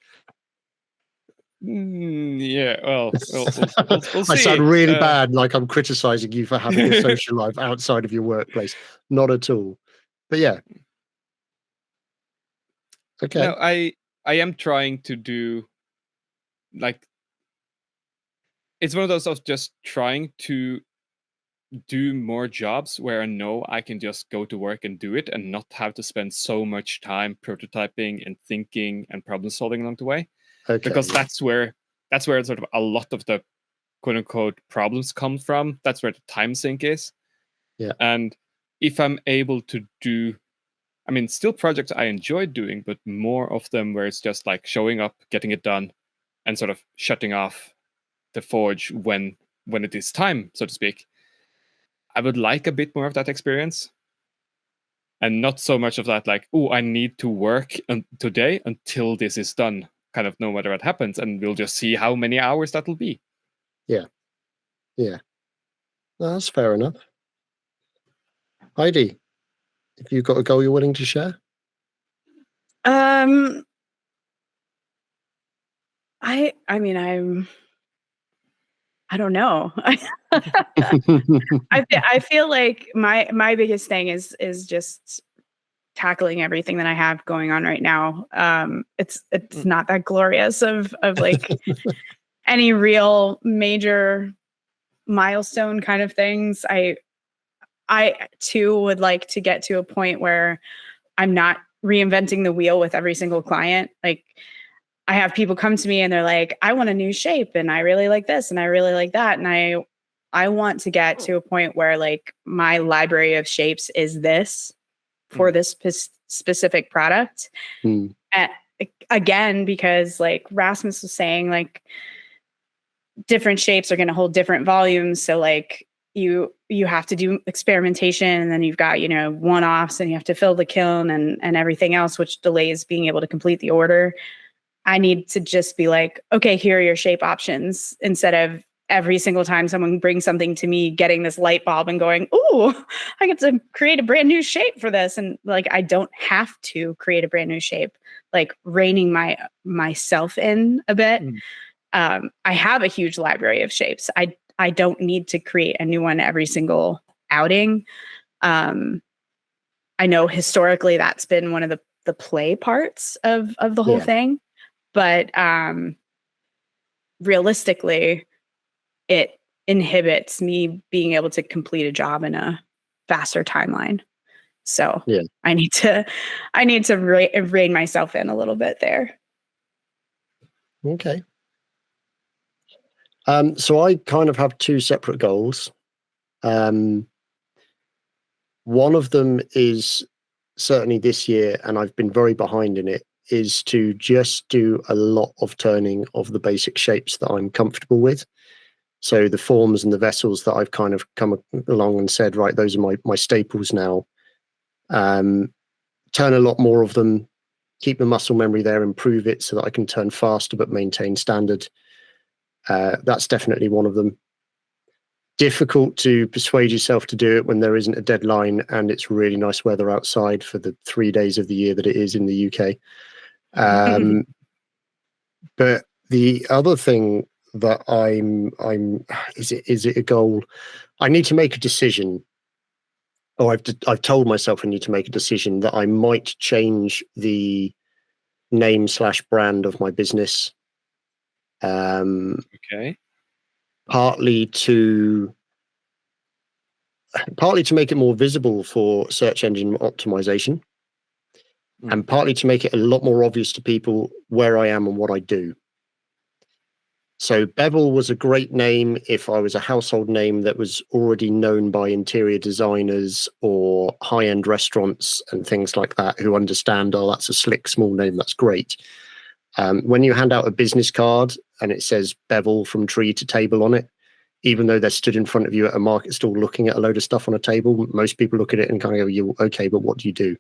Yeah, well, we'll see. I sound really bad, like I'm criticizing you for having a social life outside of your workplace. Not at all. But yeah. Okay. No, I am trying to do it's one of those of just trying to do more jobs where I know I can just go to work and do it and not have to spend so much time prototyping and thinking and problem solving along the way. Okay, because that's where sort of a lot of the quote unquote problems come from. That's where the time sink is. Yeah. And if I'm able to do, I mean, still projects I enjoy doing, but more of them where it's just like showing up, getting it done, and sort of shutting off the Forge when it is time, so to speak. I would like a bit more of that experience. And not so much of that like, oh, I need to work today until this is done, kind of no matter what happens, and we'll just see how many hours that will be. Yeah. Yeah. No, that's fair enough. Heidi, if you've got a goal you're willing to share? I don't know. I feel like my biggest thing is just tackling everything that I have going on right now. It's not that glorious of like any real major milestone kind of things. I too would like to get to a point where I'm not reinventing the wheel with every single client. Like, I have people come to me and they're like, I want a new shape and I really like this and I really like that. And I want to get to a point where like my library of shapes is this for this specific product. And again, because like Rasmus was saying, like different shapes are going to hold different volumes. So like you have to do experimentation, and then you've got, you know, one-offs, and you have to fill the kiln and everything else, which delays being able to complete the order. I need to just be like, okay, here are your shape options, instead of every single time someone brings something to me, getting this light bulb and going, ooh, I get to create a brand new shape for this. And like, I don't have to create a brand new shape, like reining myself in a bit. I have a huge library of shapes. I don't need to create a new one every single outing. I know historically that's been one of the play parts of the whole thing. But realistically, it inhibits me being able to complete a job in a faster timeline. So I need to rein myself in a little bit there. Okay. So I kind of have two separate goals. One of them is certainly this year, and I've been very behind in it, is to just do a lot of turning of the basic shapes that I'm comfortable with. So the forms and the vessels that I've kind of come along and said, right, those are my staples now. Turn a lot more of them, keep the muscle memory there, improve it so that I can turn faster but maintain standard. That's definitely one of them. Difficult to persuade yourself to do it when there isn't a deadline and it's really nice weather outside for the 3 days of the year that it is in the UK. But the other thing that is it a goal? I need to make a decision, or I've told myself I need to make a decision that I might change the name/brand of my business. Okay. Partly to make it more visible for search engine optimization, and partly to make it a lot more obvious to people where I am and what I do. So Bevel was a great name if I was a household name that was already known by interior designers or high-end restaurants and things like that, who understand, oh, that's a slick small name, that's great. When you hand out a business card and it says Bevel from tree to table on it, even though they're stood in front of you at a market stall looking at a load of stuff on a table, most people look at it and kind of go, okay, but what do you do?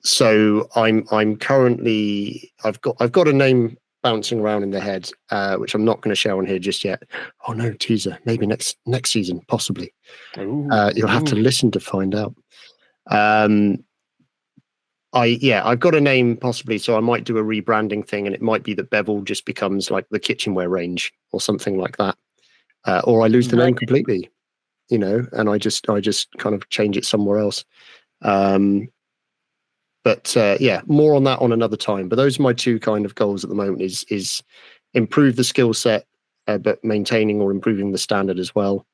So I'm currently, I've got a name bouncing around in the head, which I'm not going to share on here just yet. Oh no, teaser, maybe next season, possibly. You'll have to listen to find out. I've got a name possibly, so I might do a rebranding thing, and it might be that Bevel just becomes like the kitchenware range or something like that, or I lose the name completely, you know, and I just kind of change it somewhere else. But more on that on another time. But those are my two kind of goals at the moment: is improve the skill set, but maintaining or improving the standard as well,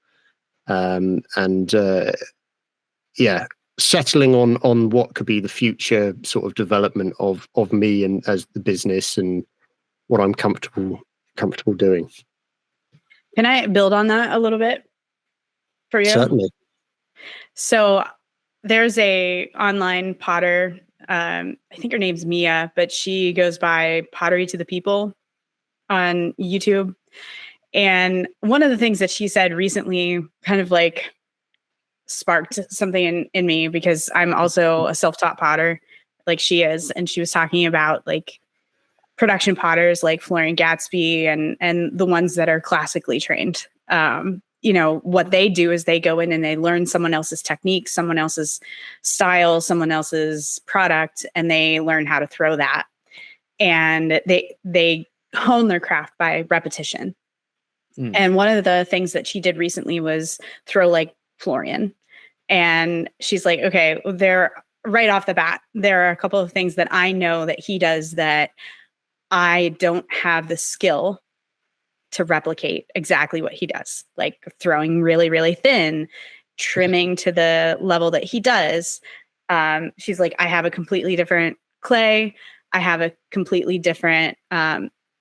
settling on what could be the future sort of development of me and as the business and what I'm comfortable doing. Can I build on that a little bit for you? Certainly. So there's a online potter. I think her name's Mia, but she goes by Pottery to the People on YouTube. And one of the things that she said recently kind of like sparked something in me, because I'm also a self-taught potter like she is. And she was talking about like production potters like Florian Gatsby and the ones that are classically trained. You know, what they do is they go in and they learn someone else's technique, someone else's style, someone else's product, and they learn how to throw that. And they hone their craft by repetition. And one of the things that she did recently was throw like Florian. And she's like, okay, right off the bat, there are a couple of things that I know that he does that I don't have the skill to replicate exactly what he does, like throwing really, really thin, trimming to the level that he does. She's like, I have a completely different clay. I have a completely different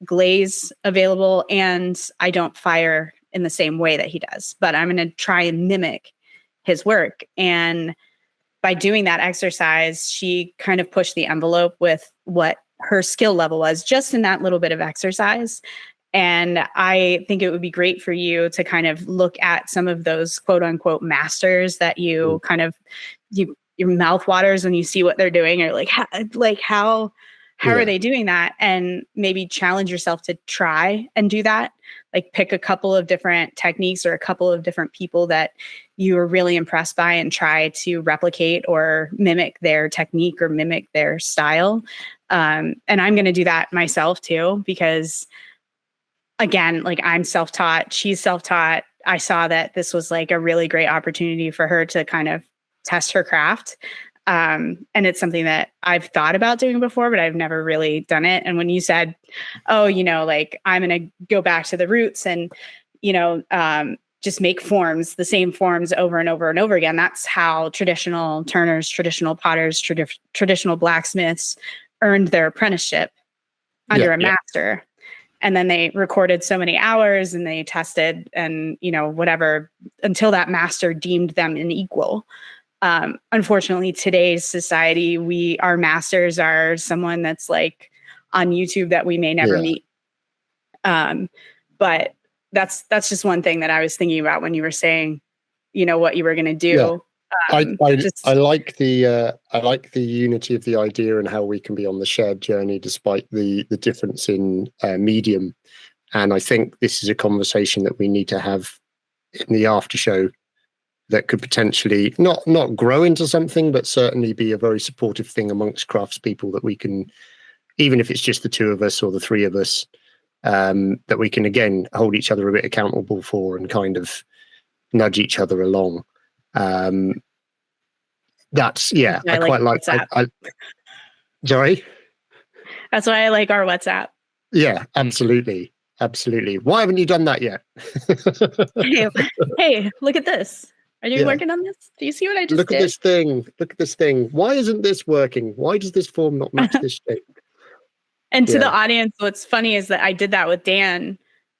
glaze available, and I don't fire in the same way that he does, but I'm going to try and mimic his work. And by doing that exercise, she kind of pushed the envelope with what her skill level was just in that little bit of exercise. And I think it would be great for you to kind of look at some of those quote unquote masters that you kind of, your mouth waters when you see what they're doing, or how are they doing that? And maybe challenge yourself to try and do that. Like pick a couple of different techniques or a couple of different people that you are really impressed by and try to replicate or mimic their technique or mimic their style. And I'm going to do that myself too, because again, like I'm self-taught, she's self-taught. I saw that this was like a really great opportunity for her to kind of test her craft. And it's something that I've thought about doing before, but I've never really done it. And when you said, oh, like I'm going to go back to the roots and, just make forms, the same forms over and over and over again. That's how traditional turners, traditional potters, traditional blacksmiths earned their apprenticeship under a master. And then they recorded so many hours and they tested and, whatever, until that master deemed them an equal. Unfortunately, today's society, our masters are someone that's like on YouTube that we may never meet. But that's just one thing that I was thinking about when you were saying, what you were going to do. I like the unity of the idea and how we can be on the shared journey despite the difference in medium. And I think this is a conversation that we need to have in the after show that could potentially not grow into something, but certainly be a very supportive thing amongst craftspeople that we can, even if it's just the two of us or the three of us, that we can again hold each other a bit accountable for and kind of nudge each other along. That's I quite like WhatsApp. Sorry? That's why I like our WhatsApp. Yeah, absolutely. Why haven't you done that yet? hey, look at this. Are you working on this? Do you see what I just did? Look at this thing. Why isn't this working? Why does this form not match this shape? And to the audience, what's funny is that I did that with Dan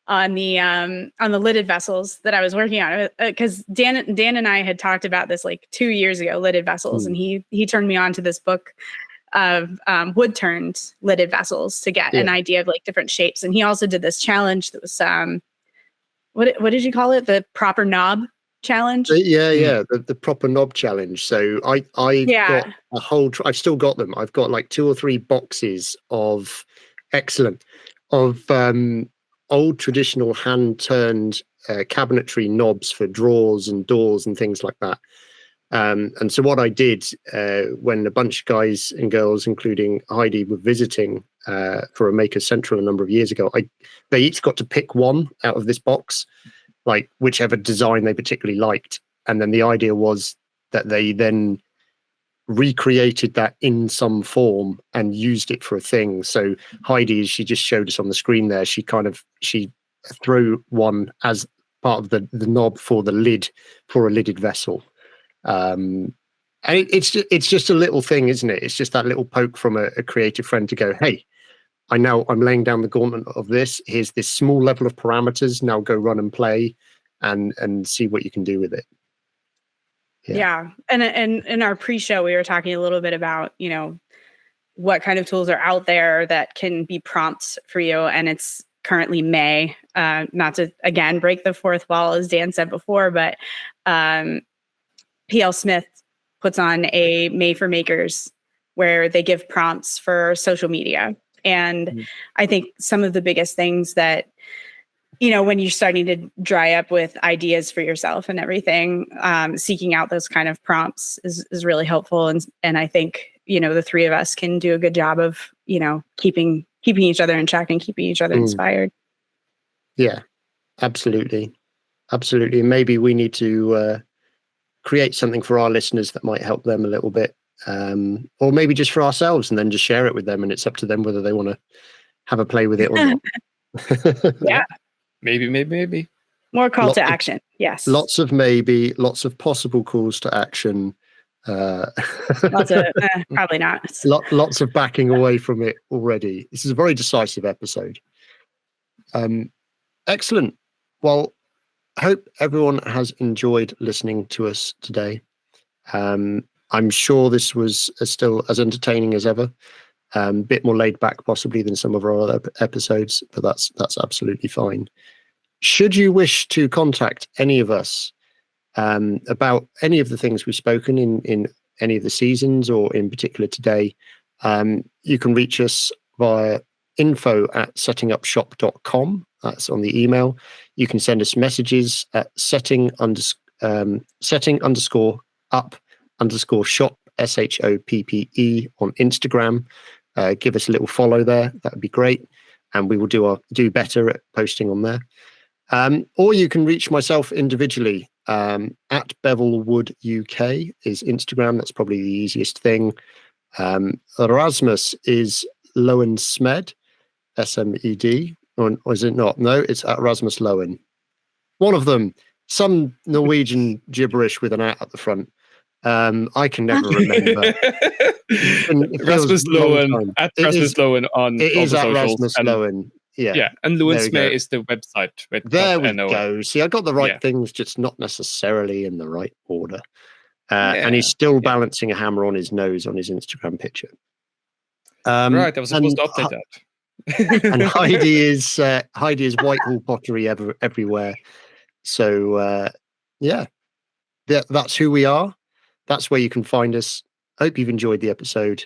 on the lidded vessels that I was working on, because Dan and I had talked about this like 2 years ago, lidded vessels, and he turned me on to this book of wood turned lidded vessels to get an idea of like different shapes. And he also did this challenge that was what did you call it? The proper knob challenge? The proper knob challenge. So I've got a whole I've still got them. I've got like 2 or 3 boxes of old traditional hand turned cabinetry knobs for drawers and doors and things like that. And so what I did when a bunch of guys and girls, including Heidi, were visiting for a Maker Central a number of years ago, they each got to pick one out of this box, like whichever design they particularly liked. And then the idea was that they then recreated that in some form and used it for a thing. So Heidi, as she just showed us on the screen there, she threw one as part of the knob for the lid for a lidded vessel. And it's just a little thing, isn't it? It's just that little poke from a creative friend to go, hey, I know I'm laying down the gauntlet of this. Here's this small level of parameters. Now go run and play and see what you can do with it. Yeah. And in our pre-show, we were talking a little bit about, what kind of tools are out there that can be prompts for you. And it's currently May, not to, again, break the fourth wall, as Dan said before, but PL Smith puts on a May for Makers where they give prompts for social media. And I think some of the biggest things that, when you're starting to dry up with ideas for yourself and everything, seeking out those kind of prompts is really helpful. And I think, the three of us can do a good job of, keeping each other in check and keeping each other inspired. Yeah, absolutely. Maybe we need to create something for our listeners that might help them a little bit, or maybe just for ourselves, and then just share it with them, and it's up to them whether they want to have a play with it or not. Yeah. Maybe. More call to action. Yes. Lots of possible calls to action. Lots of probably not. Lots of backing away from it already. This is a very decisive episode. Excellent. Well, I hope everyone has enjoyed listening to us today. I'm sure this was still as entertaining as ever. Bit more laid back possibly than some of our other episodes, but that's absolutely fine. Should you wish to contact any of us about any of the things we've spoken in any of the seasons, or in particular today, you can reach us via info@settingupshop.com. That's on the email. You can send us messages at setting_up_shop SHOPPE on Instagram. Give us a little follow there. That would be great, and we will do better at posting on there. Or you can reach myself individually at Bevelwood UK is Instagram. That's probably the easiest thing. Rasmus is Loen Smed, SMED, or is it not? No, it's at Rasmus Loen. One of them, some Norwegian gibberish with an at the front. I can never remember. Rasmus Loen at Rasmus Loen on it is all the at socials. Rasmus Loen. Yeah, and Loensme is the website. There we go. See, I got the right things, just not necessarily in the right order. And he's still balancing a hammer on his nose on his Instagram picture. Right, I was supposed to update that. And Heidi is Whitehall pottery everywhere. So that's who we are. That's where you can find us. I hope you've enjoyed the episode.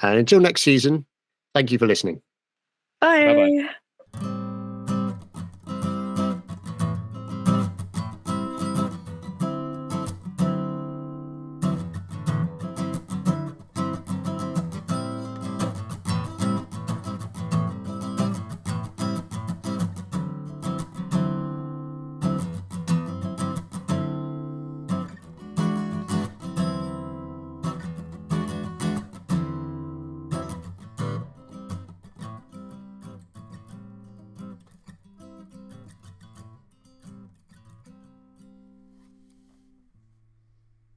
And until next season, thank you for listening. Bye. Bye-bye.